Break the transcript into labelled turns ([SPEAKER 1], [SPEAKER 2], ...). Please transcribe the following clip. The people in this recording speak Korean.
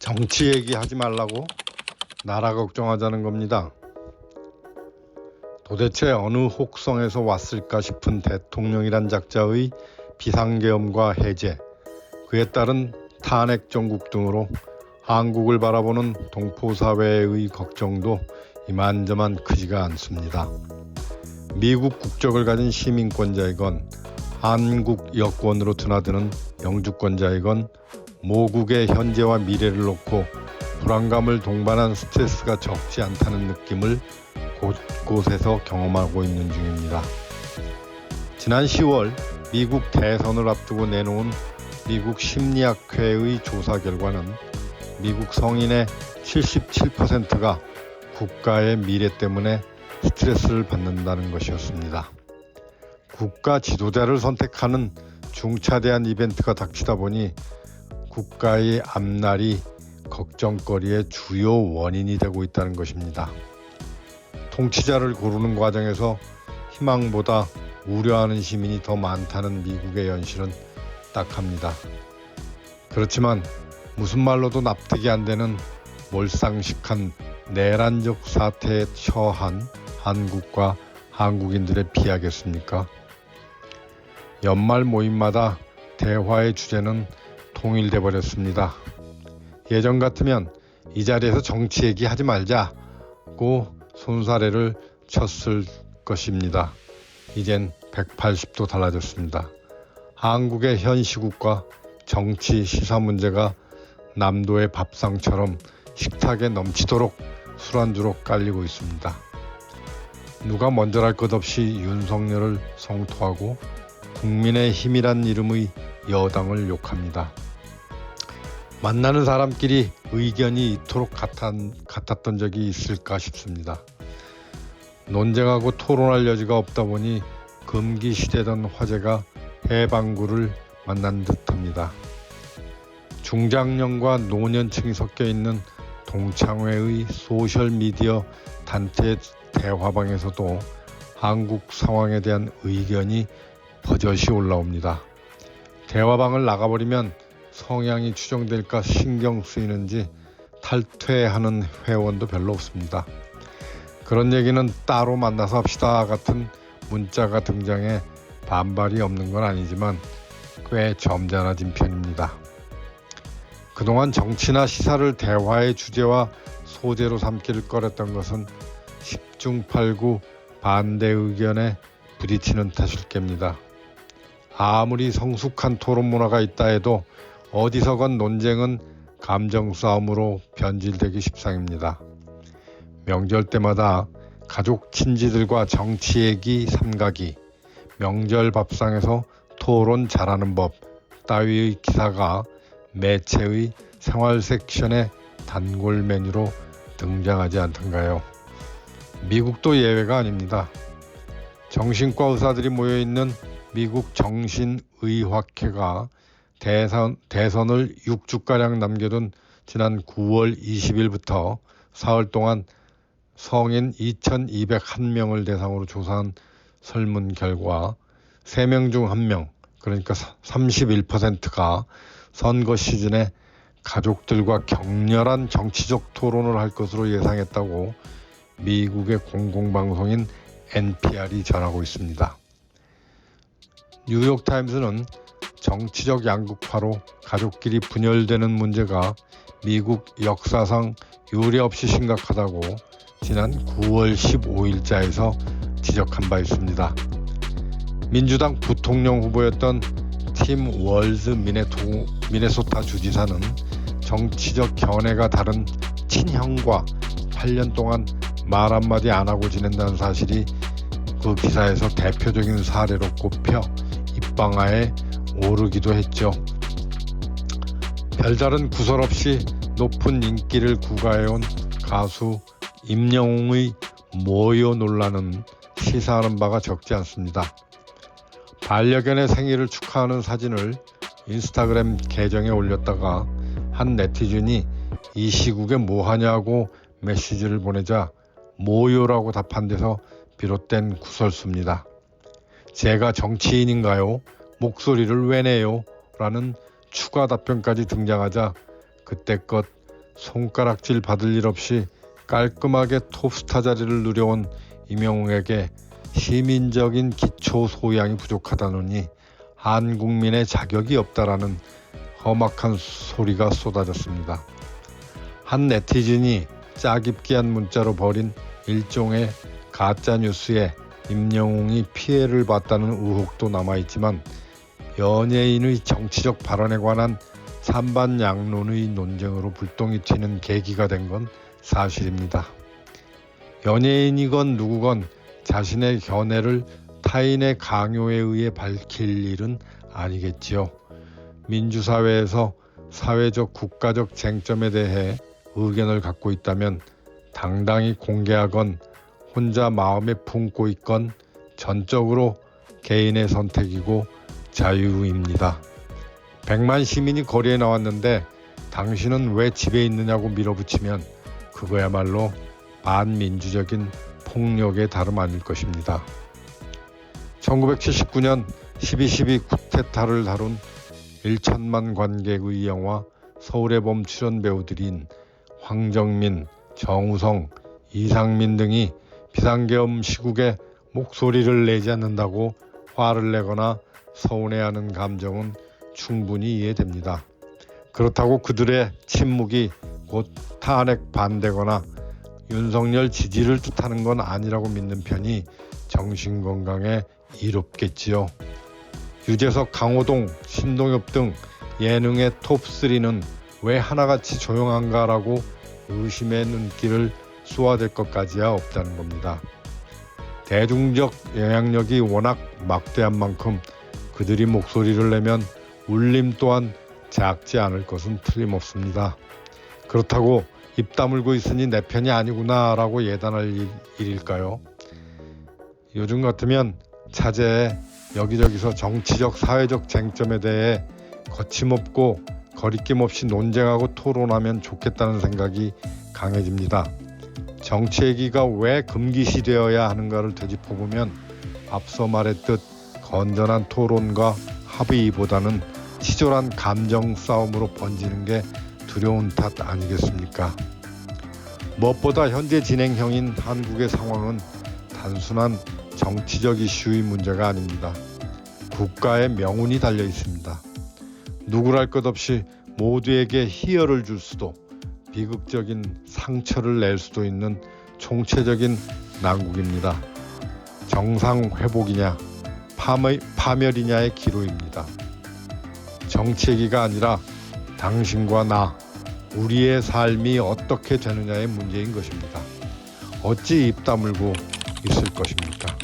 [SPEAKER 1] 정치 얘기하지 말라고 나라 걱정하자는 겁니다. 도대체 어느 혹성에서 왔을까 싶은 대통령이란 작자의 비상계엄과 해제, 그에 따른 탄핵 정국 등으로 한국을 바라보는 동포사회의 걱정도 이만저만 크지가 않습니다. 미국 국적을 가진 시민권자이건 한국 여권으로 드나드는 영주권자이건 모국의 현재와 미래를 놓고 불안감을 동반한 스트레스가 적지 않다는 느낌을 곳곳에서 경험하고 있는 중입니다. 지난 10월 미국 대선을 앞두고 내놓은 미국 심리학회의 조사 결과는 미국 성인의 77%가 국가의 미래 때문에 스트레스를 받는다는 것이었습니다. 국가 지도자를 선택하는 중차대한 이벤트가 닥치다 보니 국가의 앞날이 걱정거리의 주요 원인이 되고 있다는 것입니다. 통치자를 고르는 과정에서 희망보다 우려하는 시민이 더 많다는 미국의 현실은 딱합니다. 그렇지만 무슨 말로도 납득이 안 되는 몰상식한 내란적 사태에 처한 한국과 한국인들의 비하겠습니까? 연말 모임마다 대화의 주제는 통일돼 버렸습니다. 예전 같으면 이 자리에서 정치 얘기하지 말자고 손사래를 쳤을 것입니다. 이젠 180도 달라졌습니다. 한국의 현 시국과 정치 시사 문제가 남도의 밥상처럼 식탁에 넘치도록 술안주로 깔리고 있습니다. 누가 먼저랄 것 없이 윤석열을 성토하고 국민의 힘이란 이름의 여당을 욕합니다. 만나는 사람끼리 의견이 이토록 같았던 적이 있을까 싶습니다. 논쟁하고 토론할 여지가 없다 보니 금기시되던 화제가 해방구를 만난 듯합니다. 중장년과 노년층이 섞여 있는 동창회의 소셜미디어 단체 대화방에서도 한국 상황에 대한 의견이 버젓이 올라옵니다. 대화방을 나가버리면 성향이 추정될까 신경 쓰이는지 탈퇴하는 회원도 별로 없습니다. 그런 얘기는 따로 만나서 합시다 같은 문자가 등장해 반발이 없는 건 아니지만 꽤 점잖아진 편입니다. 그동안 정치나 시사를 대화의 주제와 소재로 삼기를 꺼렸던 것은 10중 8구 반대 의견에 부딪히는 탓일 겁니다. 아무리 성숙한 토론 문화가 있다 해도 어디서건 논쟁은 감정 싸움으로 변질되기 십상입니다. 명절 때마다 가족 친지들과 정치 얘기 삼가기, 명절 밥상에서 토론 잘하는 법 따위의 기사가 매체의 생활 섹션의 단골 메뉴로 등장하지 않던가요? 미국도 예외가 아닙니다. 정신과 의사들이 모여있는 미국 정신의학회가 대선을 6주가량 남겨둔 지난 9월 20일부터 사흘 동안 성인 2,201명을 대상으로 조사한 설문 결과 3명 중 1명, 그러니까 31%가 선거 시즌에 가족들과 격렬한 정치적 토론을 할 것으로 예상했다고 미국의 공공방송인 NPR이 전하고 있습니다. 뉴욕타임스는 정치적 양극화로 가족끼리 분열되는 문제가 미국 역사상 유례없이 심각하다고 지난 9월 15일자에서 지적한 바 있습니다. 민주당 부통령 후보였던 팀 월즈 미네소타 주지사는 정치적 견해가 다른 친형과 8년 동안 말 한마디 안 하고 지낸다는 사실이 그 기사에서 대표적인 사례로 꼽혀 입방아에 오르기도 했죠. 별다른 구설 없이 높은 인기를 구가해온 가수 임영웅의 모요 논란은 시사하는 바가 적지 않습니다. 반려견의 생일을 축하하는 사진을 인스타그램 계정에 올렸다가 한 네티즌이 이 시국에 뭐하냐고 메시지를 보내자 모요라고 답한 데서 비롯된 구설수입니다. 제가 정치인인가요? 목소리를 왜 내요? 라는 추가 답변까지 등장하자 그때껏 손가락질 받을 일 없이 깔끔하게 톱스타 자리를 누려온 임영웅에게 시민적인 기초 소양이 부족하다느니 한국민의 자격이 없다라는 험악한 소리가 쏟아졌습니다. 한 네티즌이 짜깁기한 문자로 벌인 일종의 가짜뉴스에 임영웅이 피해를 봤다는 의혹도 남아있지만 연예인의 정치적 발언에 관한 찬반 양론의 논쟁으로 불똥이 튀는 계기가 된 건 사실입니다. 연예인이건 누구건 자신의 견해를 타인의 강요에 의해 밝힐 일은 아니겠지요. 민주사회에서 사회적 국가적 쟁점에 대해 의견을 갖고 있다면 당당히 공개하건 혼자 마음에 품고 있건 전적으로 개인의 선택이고 자유입니다. 100만 시민이 거리에 나왔는데 당신은 왜 집에 있느냐고 밀어붙이면 그거야말로 반민주적인 폭력의 다름 아닐 것입니다. 1979년 12.12 쿠데타를 다룬 1천만 관객의 영화 서울의 봄 출연 배우들인 황정민, 정우성, 이상민 등이 비상계엄 시국에 목소리를 내지 않는다고 화를 내거나 서운해하는 감정은 충분히 이해됩니다. 그렇다고 그들의 침묵이 곧 탄핵 반대거나 윤석열 지지를 뜻하는 건 아니라고 믿는 편이 정신건강에 이롭겠지요. 유재석, 강호동, 신동엽 등 예능의 톱3는 왜 하나같이 조용한가라고 의심의 눈길을 쏘아댈 것까지야 없다는 겁니다. 대중적 영향력이 워낙 막대한 만큼 그들이 목소리를 내면 울림 또한 작지 않을 것은 틀림없습니다. 그렇다고 입 다물고 있으니 내 편이 아니구나 라고 예단할 일일까요? 요즘 같으면 차제에 여기저기서 정치적 사회적 쟁점에 대해 거침없고 거리낌 없이 논쟁하고 토론하면 좋겠다는 생각이 강해집니다. 정치 얘기가 왜 금기시되어야 하는가를 되짚어보면 앞서 말했듯 건전한 토론과 합의보다는 치졸한 감정 싸움으로 번지는 게 두려운 탓 아니겠습니까? 무엇보다 현재 진행형인 한국의 상황은 단순한 정치적 이슈의 문제가 아닙니다. 국가의 명운이 달려 있습니다. 누구랄 것 없이 모두에게 희열을 줄 수도 비극적인 상처를 낼 수도 있는 총체적인 난국입니다. 정상 회복이냐 파멸이냐의 기로입니다. 정치 얘기가 아니라 당신과 나, 우리의 삶이 어떻게 되느냐의 문제인 것입니다. 어찌 입 다물고 있을 것입니까?